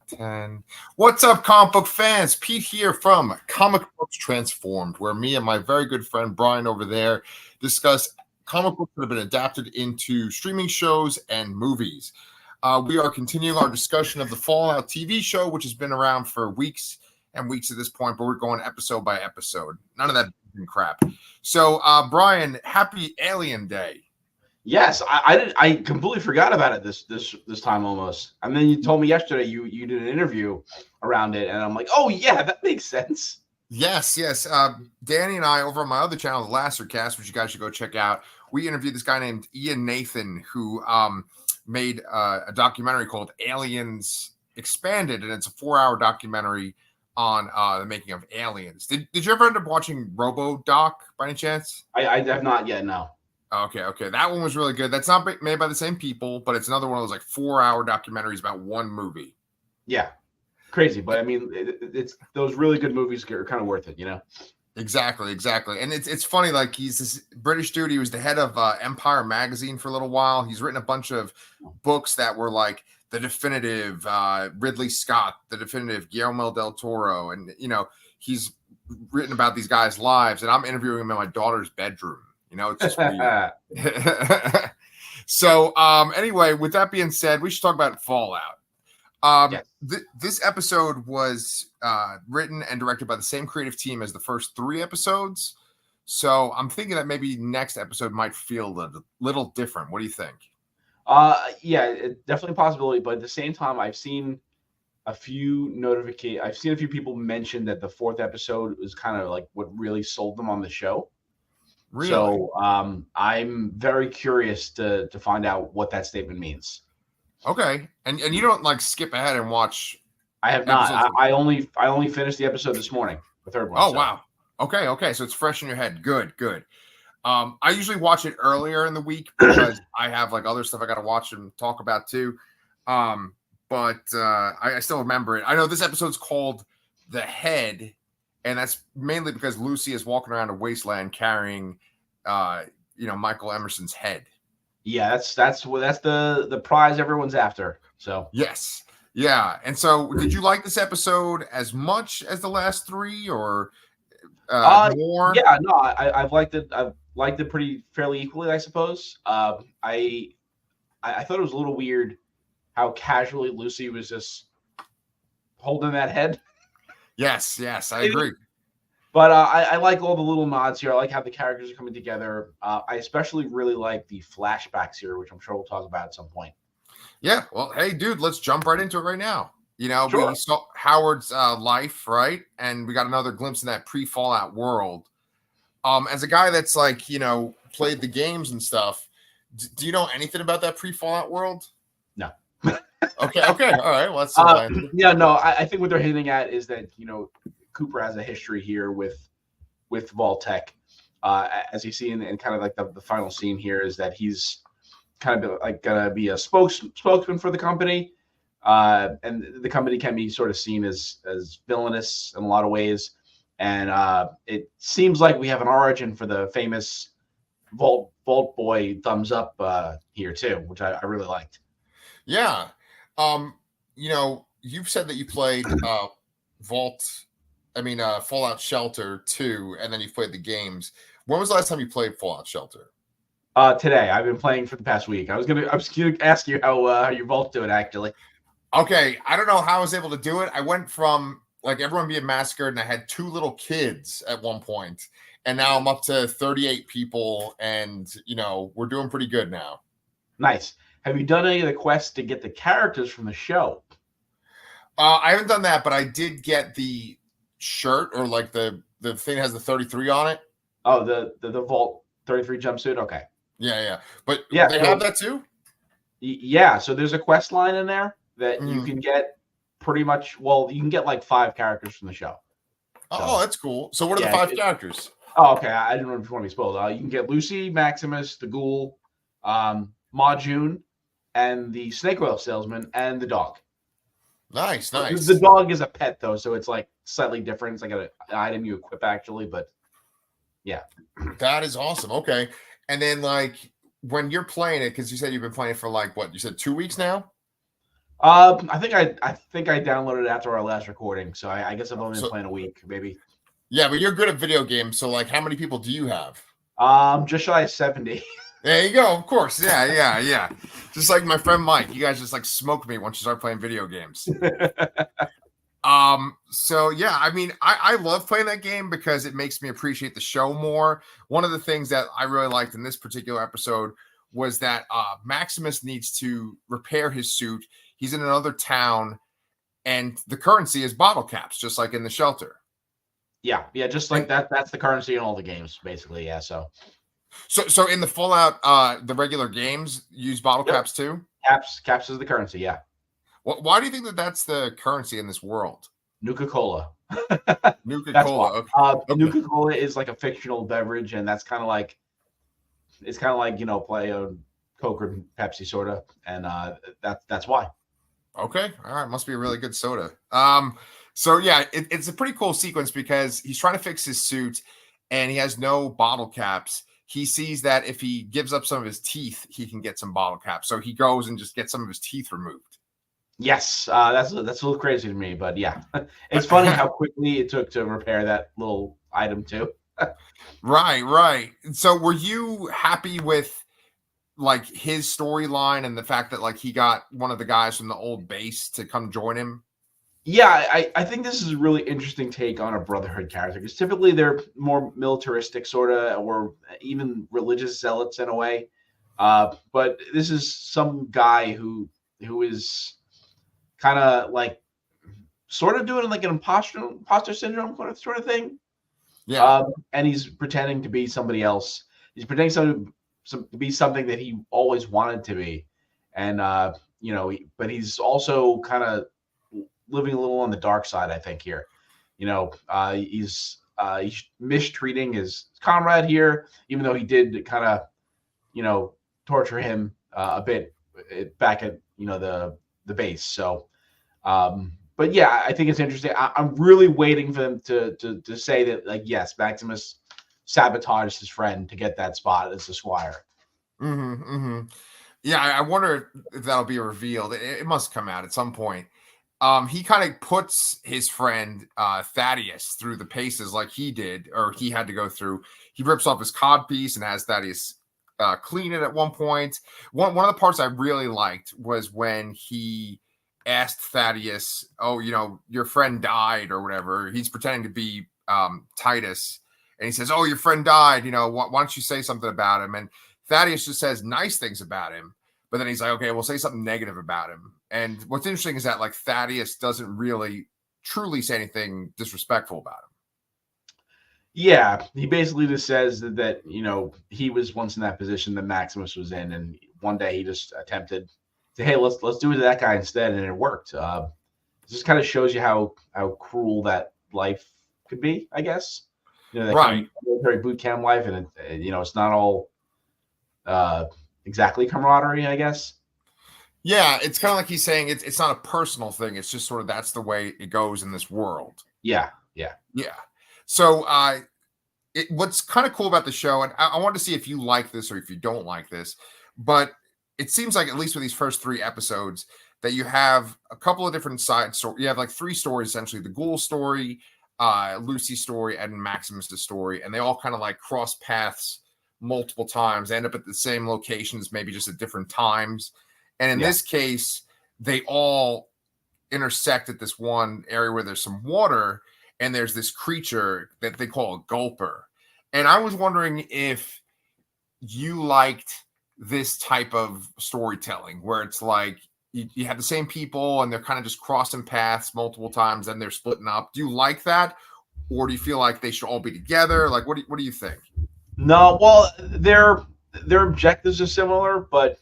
10. What's up, comic book fans? Pete here from Comic Books Transformed, where me and my very good friend Brian over there discuss comic books that have been adapted into streaming shows and movies. We are continuing our discussion of the Fallout TV show, which has been around for weeks and weeks at this point, but we're going episode by episode. None of that crap. So, Brian, happy Alien Day. Yes, I completely forgot about it this time almost. And then you told me yesterday you did an interview around it, and I'm like, oh yeah, that makes sense. Yes. Danny and I over on my other channel, the Lasercast, which you guys should go check out. We interviewed this guy named Ian Nathan, who made a documentary called Aliens Expanded, and it's a 4-hour documentary on the making of Aliens. Did you ever end up watching RoboDoc by any chance? I have not yet, no. Okay. That one was really good. That's not made by the same people, but it's another one of those like 4-hour documentaries about one movie. Yeah, crazy. But I mean, it's those really good movies are kind of worth it, you know? Exactly. And it's funny, like he's this British dude. He was the head of Empire magazine for a little while. He's written a bunch of books that were like the definitive Ridley Scott, the definitive Guillermo del Toro. And, you know, he's written about these guys' lives. And I'm interviewing him in my daughter's bedroom. You know, it's just weird. So, anyway, with that being said, we should talk about Fallout. Yes. This episode was written and directed by the same creative team as the first 3 episodes. So I'm thinking that maybe next episode might feel a little different. What do you think? Yeah, definitely a possibility. But at the same time, I've seen a few people mention that the 4th episode was kind of like what really sold them on the show. Really? So I'm very curious to find out what that statement means. Okay, and you don't like skip ahead and watch. I have not. I only finished the episode this morning, the 3rd one. Oh, so. Wow. Okay. So it's fresh in your head. Good. I usually watch it earlier in the week because I have like other stuff I got to watch and talk about too. But I still remember it. I know this episode's called The Head. And that's mainly because Lucy is walking around a wasteland carrying, Michael Emerson's head. Yeah, that's the prize everyone's after. So yes, yeah. And so, did you like this episode as much as the last 3, or more? Yeah, no, I've liked it. I've liked it pretty fairly equally, I suppose. I thought it was a little weird how casually Lucy was just holding that head. Yes, I agree. But I like all the little nods here. I like how the characters are coming together. I especially really like the flashbacks here, which I'm sure we'll talk about at some point. Yeah, well, hey, dude, let's jump right into it right now. You know, Sure. We saw Howard's life, right? And we got another glimpse of that pre-Fallout world. As a guy that's like, played the games and stuff, do you know anything about that pre-Fallout world? No. Okay, all right. Well, that's yeah, no. I think what they're hinting at is that Cooper has a history here with Vault-Tec. As you see in kind of like the final scene here is that he's kind of like gonna be a spokesman for the company, and the company can be sort of seen as villainous in a lot of ways. And it seems like we have an origin for the famous Vault Boy thumbs up here too, which I really liked. Yeah. You've said that you played Fallout Shelter 2, and then you played the games. When was the last time you played Fallout Shelter? Today. I've been playing for the past week. I was gonna ask you how your Vault's doing, actually. Okay, I don't know how I was able to do it. I went from like everyone being massacred, and I had 2 little kids at one point, and now I'm up to 38 people, and we're doing pretty good now. Nice. Have you done any of the quests to get the characters from the show? I haven't done that, but I did get the shirt, or like the thing that has the 33 on it. Oh, the Vault 33 jumpsuit. Okay. Yeah. But yeah, they have that too. Yeah. So there's a quest line in there that you can get pretty much. Well, you can get like 5 characters from the show. Oh, that's cool. So what are the 5 characters? Oh, okay. I didn't know if you want to be spoiled. You can get Lucy, Maximus, the Ghoul, Ma June, and the snake oil salesman, and the dog. Nice. The dog is a pet though, so it's like slightly different. It's like an item you equip actually, but yeah. That is awesome. Okay. And then like when you're playing it, because you said you've been playing it for like what? You said 2 weeks now? I think I downloaded it after our last recording, so I guess I've only been So playing a week, maybe. yeah, but you're good at video games. So like, how many people do you have? Just shy of 70. There you go. Of course. Yeah. Just like my friend Mike, you guys just like smoke me once you start playing video games. So yeah, I mean, I love playing that game because it makes me appreciate the show more. One of the things that I really liked in this particular episode was that Maximus needs to repair his suit. He's in another town, and the currency is bottle caps, just like in the shelter. Yeah, just like that. That's the currency in all the games, basically. Yeah. So in the Fallout, the regular games use bottle Yep. caps too. Caps is the currency. Yeah. Why do you think that that's the currency in this world? Nuka-Cola. Nuka-Cola. Okay. Nuka-Cola is like a fictional beverage, and that's kind of like play a Coke or Pepsi sort of, and that's why. Okay. All right. Must be a really good soda. So yeah, it's a pretty cool sequence because he's trying to fix his suit and he has no bottle caps. He sees that if he gives up some of his teeth, he can get some bottle caps. So he goes and just gets some of his teeth removed. Yes, that's a little crazy to me, but yeah, it's funny how quickly it took to repair that little item too. Right. So were you happy with like his storyline and the fact that like he got one of the guys from the old base to come join him? Yeah, I think this is a really interesting take on a Brotherhood character because typically they're more militaristic, sort of, or even religious zealots in a way. But this is some guy who is kind of like sort of doing like an imposter syndrome sort of thing. Yeah. And he's pretending to be somebody else. He's pretending to be something that he always wanted to be, and but he's also kind of living a little on the dark side, I think here. He's mistreating his comrade here, even though he did kind of torture him a bit back at the base. So, but yeah, I think it's interesting. I'm really waiting for them to say that, like, yes, Maximus sabotaged his friend to get that spot as the squire. Yeah, I wonder if that'll be revealed. It must come out at some point. He kind of puts his friend Thaddeus through the paces like he did, or he had to go through. He rips off his codpiece and has Thaddeus clean it at one point. One of the parts I really liked was when he asked Thaddeus, "Oh, your friend died or whatever." He's pretending to be Titus, and he says, "Oh, your friend died. Why don't you say something about him?" And Thaddeus just says nice things about him. But then he's like, okay, we'll say something negative about him. And what's interesting is that like Thaddeus doesn't really truly say anything disrespectful about him. Yeah, he basically just says that he was once in that position that Maximus was in, and one day he just attempted to, hey, let's do it to that guy instead, and it worked. It just kind of shows you how cruel that life could be, I guess. That right. Kind of military boot camp life, and it's not all exactly camaraderie, I guess. Yeah, it's kind of like he's saying it's not a personal thing. It's just sort of that's the way it goes in this world. Yeah. So what's kind of cool about the show, and I wanted to see if you like this or if you don't like this, but it seems like at least with these first 3 episodes that you have a couple of different sides. So you have like 3 stories, essentially: the Ghoul story, Lucy's story, and Maximus's story, and they all kind of like cross paths multiple times, end up at the same locations, maybe just at different times. And in this case, they all intersect at this one area where there's some water and there's this creature that they call a gulper. And I was wondering if you liked this type of storytelling where it's like you have the same people and they're kind of just crossing paths multiple times and they're splitting up. Do you like that? Or do you feel like they should all be together? Like, what do you think? No, well, their objectives are similar, but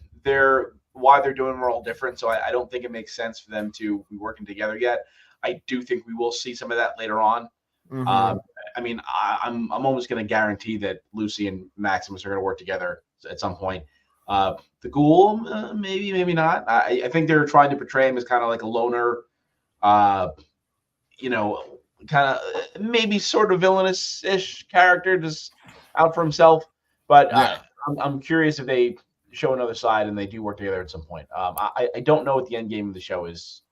why they're doing them are all different. So I don't think it makes sense for them to be working together yet. I do think we will see some of that later on. I mean, I'm almost going to guarantee that Lucy and Maximus are going to work together at some point. The Ghoul, maybe not. I think they're trying to portray him as kind of like a loner, kind of maybe sort of villainous-ish character, just out for himself. But I'm curious if they show another side, and they do work together at some point. I don't know what the end game of the show is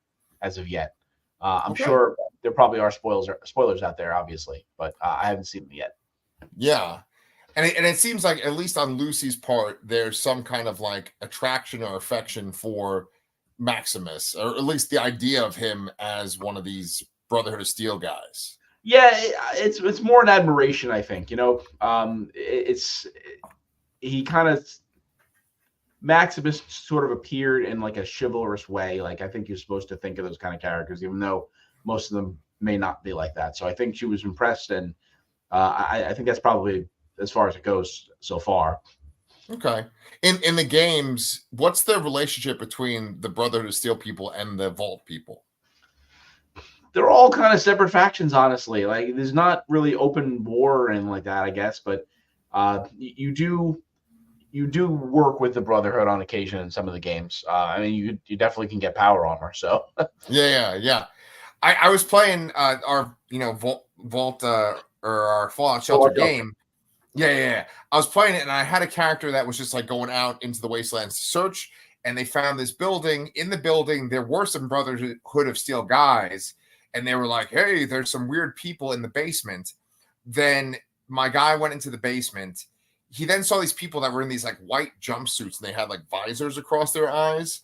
as of yet. I'm sure there probably are spoilers out there, obviously, but I haven't seen them yet. Yeah. And it seems like, at least on Lucy's part, there's some kind of like attraction or affection for Maximus, or at least the idea of him as one of these Brotherhood of Steel guys. Yeah, it's more an admiration, I think. Maximus sort of appeared in like a chivalrous way. Like, I think you're supposed to think of those kind of characters, even though most of them may not be like that. So I think she was impressed, and I think that's probably as far as it goes so far. Okay. In the games, what's the relationship between the Brotherhood of Steel people and the Vault people? They're all kind of separate factions, honestly. Like, there's not really open war or anything like that, I guess, but you do work with the Brotherhood on occasion in some of the games. I mean, you definitely can get power armor. So yeah. I was playing our Vault or our Fallout Shelter game. Yeah. I was playing it, and I had a character that was just like going out into the wastelands to search, and they found this building. In the building, there were some Brotherhood of Steel guys, and they were like, "Hey, there's some weird people in the basement." Then my guy went into the basement. He then saw these people that were in these like white jumpsuits, and they had like visors across their eyes.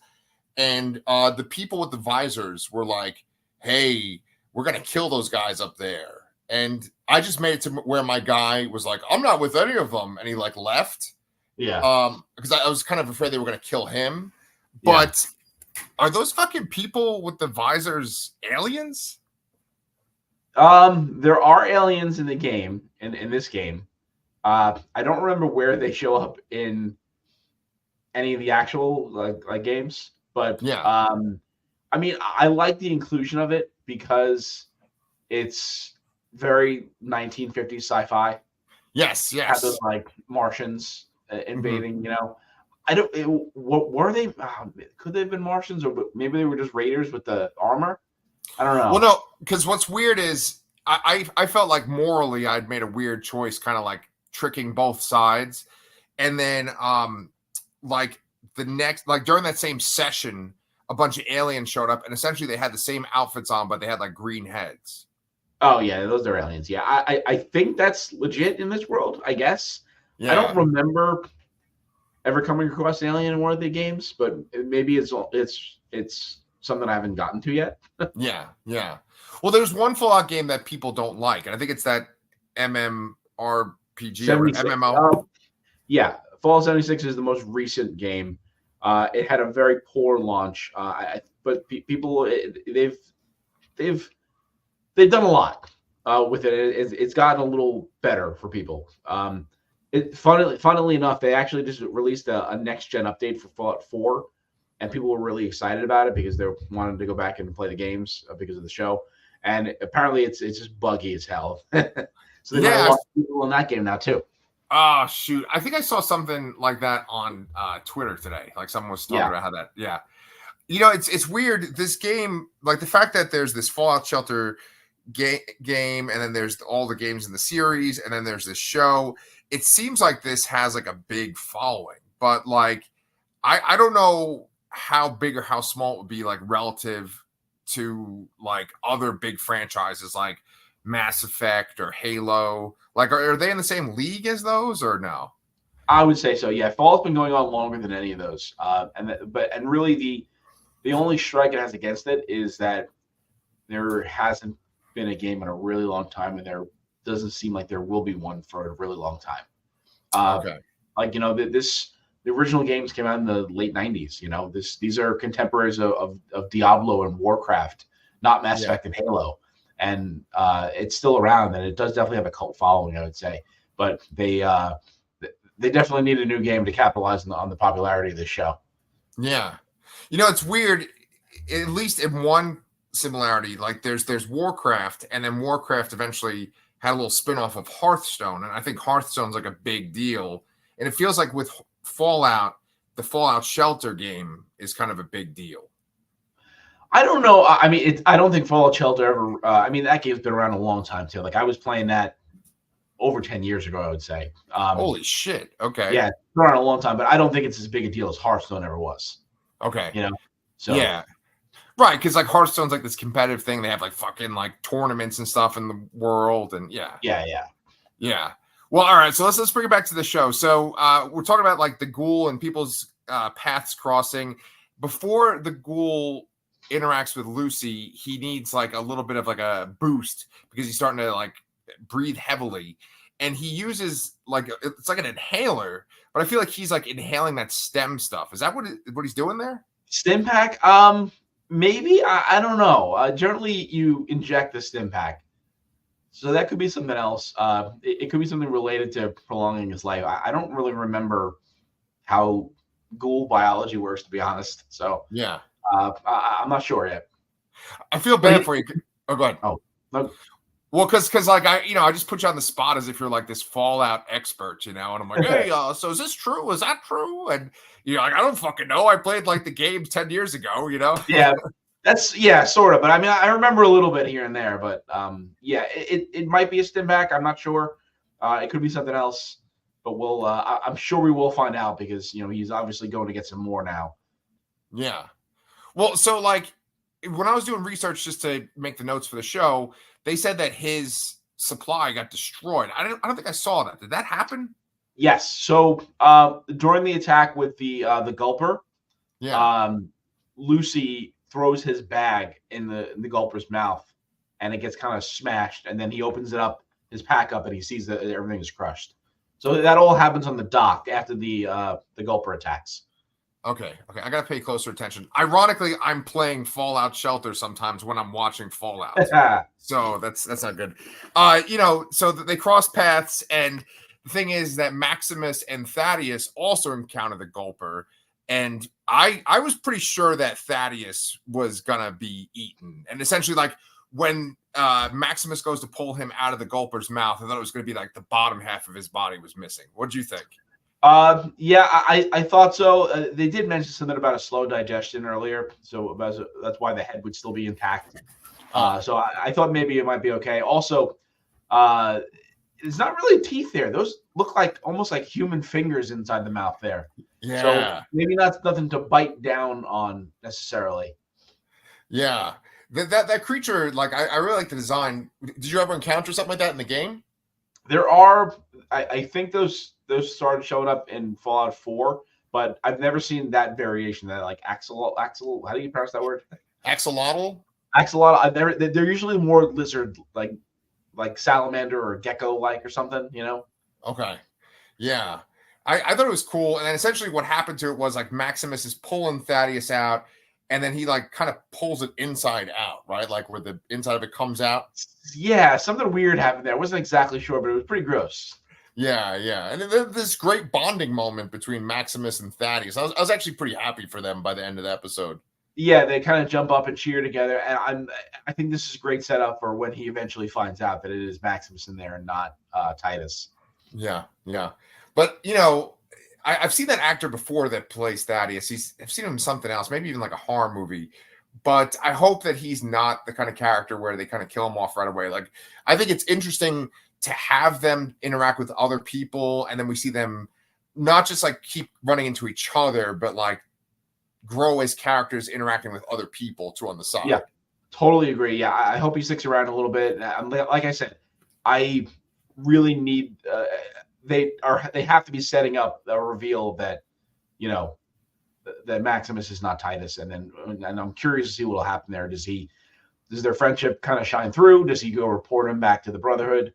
And the people with the visors were like, "Hey, we're going to kill those guys up there." And I just made it to where my guy was like, "I'm not with any of them." And he like left. Yeah. Because I was kind of afraid they were going to kill him. But are those fucking people with the visors aliens? There are aliens in the game, in this game. I don't remember where they show up in any of the actual like games, but I mean, I like the inclusion of it because it's very 1950s sci-fi. Yes. Have those like Martians invading. I don't. What were they? Could they have been Martians, or maybe they were just raiders with the armor? I don't know. Well, no, because what's weird is I felt like morally I'd made a weird choice, kind of like tricking both sides. And then like the next, like during that same session, a bunch of aliens showed up, and essentially they had the same outfits on, but they had like green heads. Oh yeah, those are aliens. Yeah, I think that's legit in this world, I guess. Yeah. I don't remember ever coming across an alien in one of the games, but maybe it's something I haven't gotten to yet. Yeah. Well, there's one Fallout game that people don't like, and I think it's that MMORPG or MMO. Yeah, Fallout 76 is the most recent game. It had a very poor launch, but people they've done a lot with it. It's gotten a little better for people. Funnily enough, they actually just released a next gen update for Fallout 4, and people were really excited about it because they wanted to go back and play the games because of the show. And apparently, it's just buggy as hell. So they have a lot of people in that game now too. Oh shoot! I think I saw something like that on Twitter today. Like someone was talking about how that. Yeah, it's weird. This game, like the fact that there's this Fallout Shelter game, and then there's all the games in the series, and then there's this show. It seems like this has like a big following, but like I don't know how big or how small it would be like relative to like other big franchises like Mass Effect or Halo. Like, are they in the same league as those or no? I would say so. Yeah, Fallout's been going on longer than any of those. And really the only strike it has against it is that there hasn't been a game in a really long time, and there doesn't seem like there will be one for a really long time. Okay. Like the original games came out in the late 90s. These are contemporaries of Diablo and Warcraft, not Mass Effect and Halo. And it's still around, and it does definitely have a cult following, I would say. But they definitely need a new game to capitalize on the popularity of this show. Yeah, it's weird. At least in one similarity, like there's Warcraft, and then Warcraft eventually had a little spinoff of Hearthstone, and I think Hearthstone's like a big deal. And it feels like with Fallout, the Fallout Shelter game is kind of a big deal. I don't know. I mean, I don't think Fallout Shelter ever. That game's been around a long time too. Like I was playing that over 10 years ago, I would say. Holy shit. Okay. Yeah, it's been around a long time, but I don't think it's as big a deal as Hearthstone ever was. Okay. You know, so yeah. Right, because like Hearthstone's like this competitive thing. They have like fucking like tournaments and stuff in the world, and yeah. Well, all right. So let's bring it back to the show. So we're talking about like the ghoul and people's paths crossing. Before the ghoul interacts with Lucy, he needs like a little bit of like a boost because he's starting to like breathe heavily, and he uses like it's like an inhaler, but I feel like he's like inhaling that stem stuff. Is that what he's doing there? Stim pack? Maybe. I don't know. Generally, you inject the stim pack. So that could be something else. It could be something related to prolonging his life. I don't really remember how ghoul biology works, to be honest. So yeah, I'm not sure yet. I feel bad for you. Oh, go ahead. Oh, no. Well, because like I just put you on the spot as if you're like this Fallout expert, and I'm like, hey, so is this true? Is that true? And like I don't fucking know. I played like the game 10 years ago, Yeah, that's sort of. But I mean, I remember a little bit here and there. But yeah, it might be a stim pack. I'm not sure. It could be something else. But we'll. I'm sure we will find out because he's obviously going to get some more now. Yeah. Well, so like when I was doing research just to make the notes for the show, they said that his supply got destroyed. I don't think I saw that. Did that happen? Yes. So during the attack with the Gulper, Lucy throws his bag in the Gulper's mouth, and it gets kind of smashed. And then he opens it up, his pack up, and he sees that everything is crushed. So that all happens on the dock after the Gulper attacks. Okay. I gotta pay closer attention. Ironically, I'm playing Fallout Shelter sometimes when I'm watching Fallout, so that's not good. So they cross paths, and the thing is that Maximus and Thaddeus also encounter the Gulper, and I was pretty sure that Thaddeus was gonna be eaten, and essentially like when Maximus goes to pull him out of the Gulper's mouth, I thought it was gonna be like the bottom half of his body was missing. What do you think? Yeah, I thought so. They did mention something about a slow digestion earlier, so that's why the head would still be intact. So I thought maybe it might be okay. Also, there's not really teeth there. Those look like almost like human fingers inside the mouth there. Yeah. So maybe that's nothing to bite down on necessarily. Yeah. That creature, like I really like the design. Did you ever encounter something like that in the game? There are, I think those started showing up in Fallout 4, but I've never seen that variation. That like axolotl. How do you pronounce that word? Axolotl. Axolotl. They're usually more lizard like salamander or gecko like or something. Okay. Yeah. I thought it was cool, and then essentially what happened to it was like Maximus is pulling Thaddeus out, and then he like kind of pulls it inside out, right? Like where the inside of it comes out. Yeah, something weird happened there. I wasn't exactly sure, but it was pretty gross. Yeah. And then this great bonding moment between Maximus and Thaddeus. I was actually pretty happy for them by the end of the episode. Yeah, they kind of jump up and cheer together, and I think this is a great setup for when he eventually finds out that it is Maximus in there and not Titus. Yeah. But I've seen that actor before that plays Thaddeus. I've seen him in something else, maybe even like a horror movie. But I hope that he's not the kind of character where they kind of kill him off right away. Like, I think it's interesting to have them interact with other people, and then we see them not just like keep running into each other, but like grow as characters interacting with other people too on the side. Yeah, totally agree. Yeah, I hope he sticks around a little bit. Like I said, I really need. They have to be setting up a reveal that that Maximus is not Titus, and I'm curious to see what will happen there. Does their friendship kind of shine through? Does he go report him back to the Brotherhood?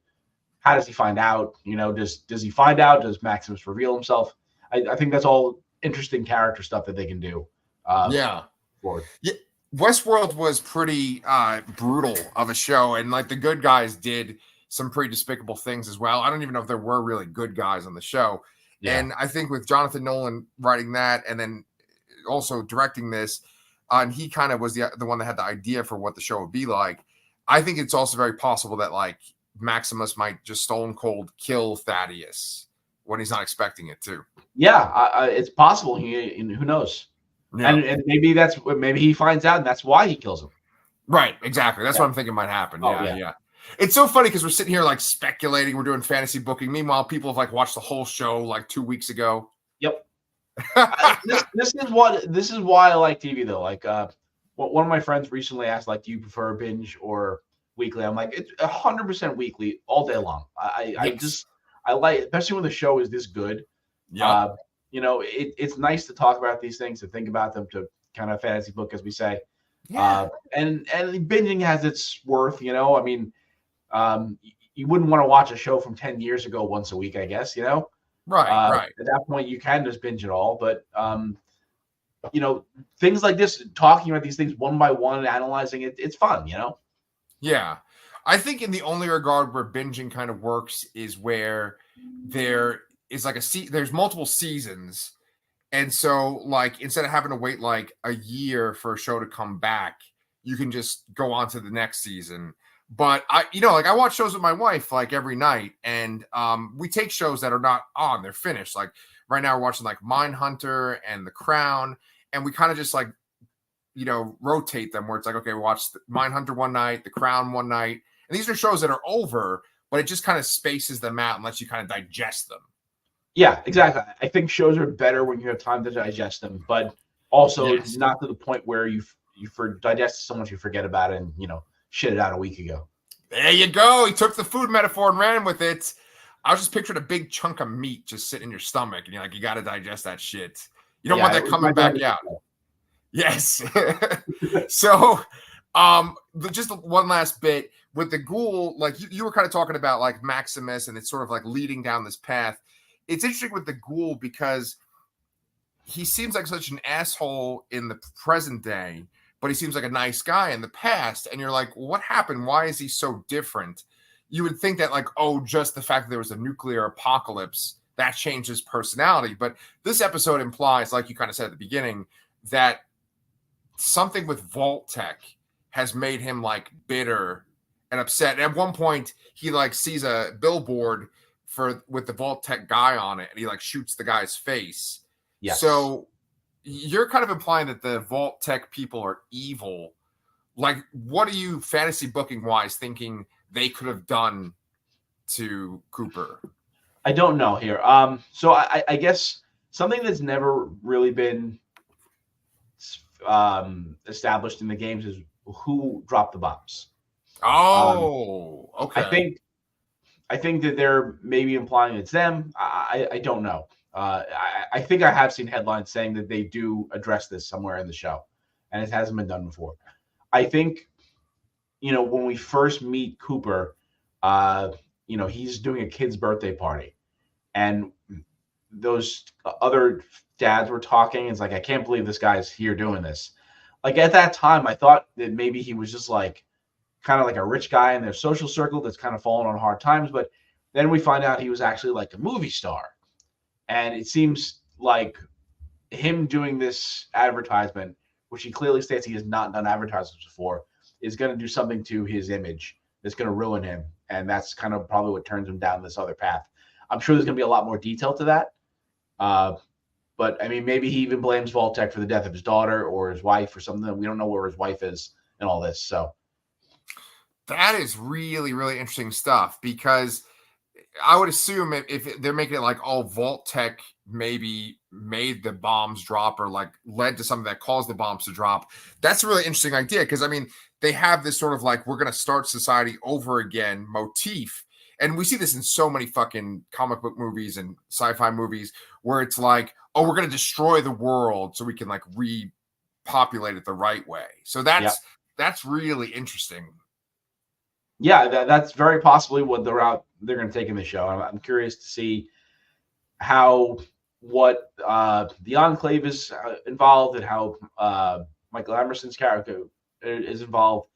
How does he find out? Does he find out? Does Maximus reveal himself? I think that's all interesting character stuff that they can do. Forward. Yeah. Westworld was pretty brutal of a show, and like the good guys did some pretty despicable things as well. I don't even know if there were really good guys on the show. Yeah. And I think with Jonathan Nolan writing that and then also directing this, and he kind of was the one that had the idea for what the show would be like. I think it's also very possible that like Maximus might just stone cold kill Thaddeus when he's not expecting it to. Yeah, it's possible. Who knows? Yeah. And maybe he finds out and that's why he kills him. Right, exactly. That's what I'm thinking might happen. Yeah. It's so funny because we're sitting here like speculating, we're doing fantasy booking. Meanwhile, people have like watched the whole show like 2 weeks ago. Yep. This is why I like TV though. Like, one of my friends recently asked, like, do you prefer binge or weekly? I'm like, it's 100% weekly all day long. I like, especially when the show is this good. Yeah. It's nice to talk about these things, to think about them, to kind of fantasy book, as we say. Yeah. And binging has its worth. I mean, you wouldn't want to watch a show from 10 years ago once a week, I guess. Right. At that point, you can just binge it all. But things like this, talking about these things one by one, analyzing it, it's fun. Yeah. I think in the only regard where binging kind of works is where there is like there's multiple seasons. And so like, instead of having to wait like a year for a show to come back, you can just go on to the next season. But I watch shows with my wife like every night, and we take shows that are not on, they're finished. Like right now we're watching like Mindhunter and The Crown, and we kind of just like, rotate them where it's like, okay, we watch Mindhunter one night, The Crown one night. And these are shows that are over, but it just kind of spaces them out and lets you kind of digest them. Yeah, exactly. I think shows are better when you have time to digest them, but also not to the point where you digest so much you forget about it and, shit it out a week ago. There you go. He took the food metaphor and ran with it. I was just picturing a big chunk of meat just sitting in your stomach, and you're like, you got to digest that shit. You don't want that coming back out. Yes. So, just one last bit with the ghoul, like you were kind of talking about like Maximus, and it's sort of like leading down this path. It's interesting with the ghoul because he seems like such an asshole in the present day, but he seems like a nice guy in the past. And you're like, well, what happened? Why is he so different? You would think that like, oh, just the fact that there was a nuclear apocalypse, that changed his personality. But this episode implies, like you kind of said at the beginning, that something with Vault-Tec has made him like bitter and upset. And at one point, he like sees a billboard with the Vault-Tec guy on it, and he like shoots the guy's face. Yes. So you're kind of implying that the Vault-Tec people are evil. Like, what are you fantasy booking wise thinking they could have done to Cooper? I don't know here. So I guess something that's never really been established in the games is who dropped the bombs. Oh, okay. I think that they're maybe implying it's them. I don't know. I think I have seen headlines saying that they do address this somewhere in the show, and it hasn't been done before. I think, when we first meet Cooper, he's doing a kid's birthday party, and those other dads were talking. It's like, I can't believe this guy's here doing this. Like at that time, I thought that maybe he was just like kind of like a rich guy in their social circle that's kind of fallen on hard times. But then we find out he was actually like a movie star. And it seems like him doing this advertisement, which he clearly states he has not done advertisements before, is going to do something to his image that's going to ruin him. And that's kind of probably what turns him down this other path. I'm sure there's going to be a lot more detail to that. But I mean, maybe he even blames Vault-Tec for the death of his daughter or his wife or something. We don't know where his wife is and all this. So that is really, really interesting stuff, because I would assume if they're making it like, oh, Vault-Tec maybe made the bombs drop or like led to something that caused the bombs to drop. That's a really interesting idea, because I mean, they have this sort of like, we're going to start society over again motif. And we see this in so many fucking comic book movies and sci-fi movies where it's like, oh, we're going to destroy the world so we can like repopulate it the right way. So that's really interesting. Yeah, that's very possibly what the route they're going to take in the show. I'm curious to see what the Enclave is involved, and how Michael Emerson's character is involved.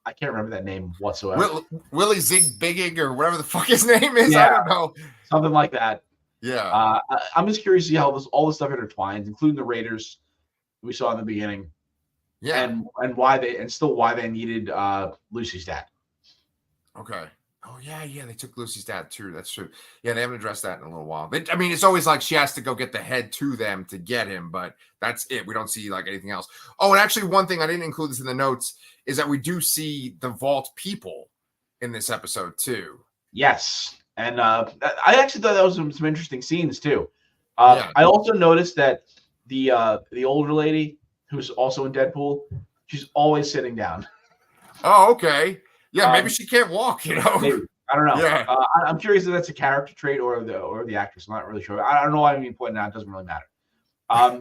I can't remember that name whatsoever. Willie Zig Bigging or whatever the fuck his name is. Yeah, I don't know. Something like that. Yeah. I'm just curious to see how all this stuff intertwines, including the Raiders we saw in the beginning. Yeah. And why they needed Lucy's dad. Okay. Oh, yeah. They took Lucy's dad, too. That's true. Yeah, they haven't addressed that in a little while. I mean, it's always like she has to go get the head to them to get him, but that's it. We don't see like anything else. Oh, and actually one thing, I didn't include this in the notes, is that we do see the Vault people in this episode too. Yes, and I actually thought that was some interesting scenes too. Yeah. I also noticed that the older lady who's also in Deadpool, she's always sitting down. Oh, okay. Yeah, maybe she can't walk. Maybe. I don't know. Yeah. I'm curious if that's a character trait or the actress. I'm not really sure. I don't know why I'm even pointing out. It doesn't really matter.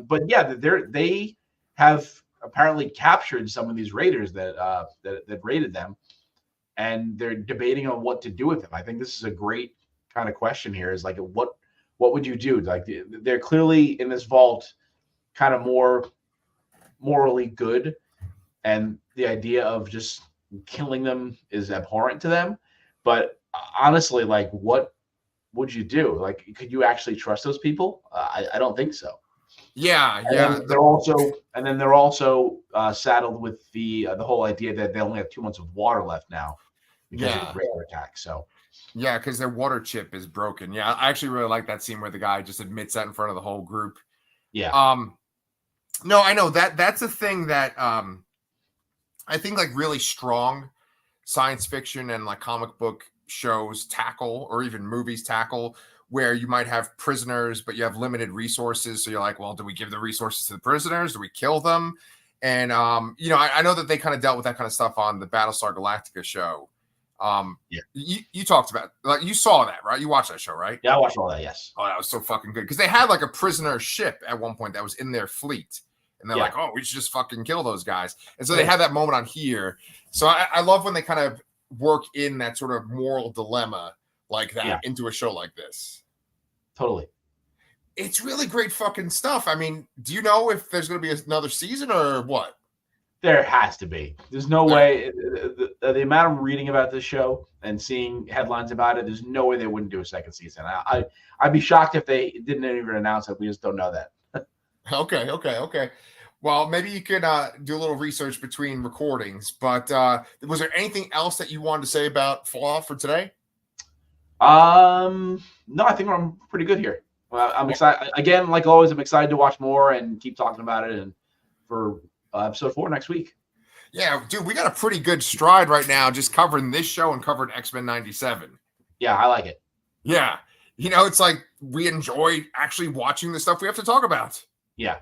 But yeah, they have apparently captured some of these raiders that raided them, and they're debating on what to do with them. I think this is a great kind of question here. Is like, what would you do? Like, they're clearly in this vault, kind of more morally good, and the idea of just killing them is abhorrent to them. But honestly, like, what would you do? Like, could you actually trust those people? I don't think so. Yeah. And they're also saddled with the whole idea that they only have 2 months of water left now because of the radar attack. So yeah, because their water chip is broken. Yeah, I actually really like that scene where the guy just admits that in front of the whole group. Yeah. No, I know that's a thing that I think like really strong science fiction and like comic book shows tackle, or even movies tackle, where you might have prisoners, but you have limited resources. So you're like, well, do we give the resources to the prisoners? Do we kill them? And, I know that they kind of dealt with that kind of stuff on the Battlestar Galactica show. You talked about, like, you saw that, right? You watched that show, right? Yeah, I watched all that. Yes. Oh, that was so fucking good. Because they had like a prisoner ship at one point that was in their fleet. And they're like, oh, we should just fucking kill those guys. And so they had that moment on here. So I love when they kind of work in that sort of moral dilemma like that into a show like this. Totally. It's really great fucking stuff. I mean, do you know if there's going to be another season or what? There has to be. There's no way. The amount I'm reading about this show and seeing headlines about it, there's no way they wouldn't do a second season. I'd be shocked if they didn't even announce it. We just don't know that. Okay. Well, maybe you could do a little research between recordings. But was there anything else that you wanted to say about Fallout for today? No, I think I'm pretty good here. I'm excited. Again, like always, I'm excited to watch more and keep talking about it. And for episode 4 next week. Yeah, dude, we got a pretty good stride right now just covering this show and covering X-Men 97. Yeah, I like it. Yeah. It's like we enjoy actually watching the stuff we have to talk about. Yeah.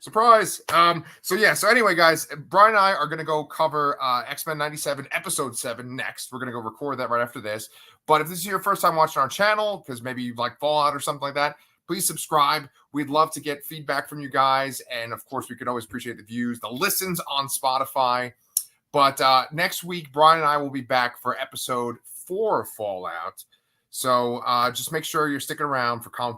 Surprise. So anyway, guys, Brian and I are going to go cover X-Men 97 episode 7 next. We're going to go record that right after this. But if this is your first time watching our channel, because maybe you like Fallout or something like that, please subscribe. We'd love to get feedback from you guys. And of course, we could always appreciate the views, the listens on Spotify. But next week, Brian and I will be back for episode 4 of Fallout. So just make sure you're sticking around for comic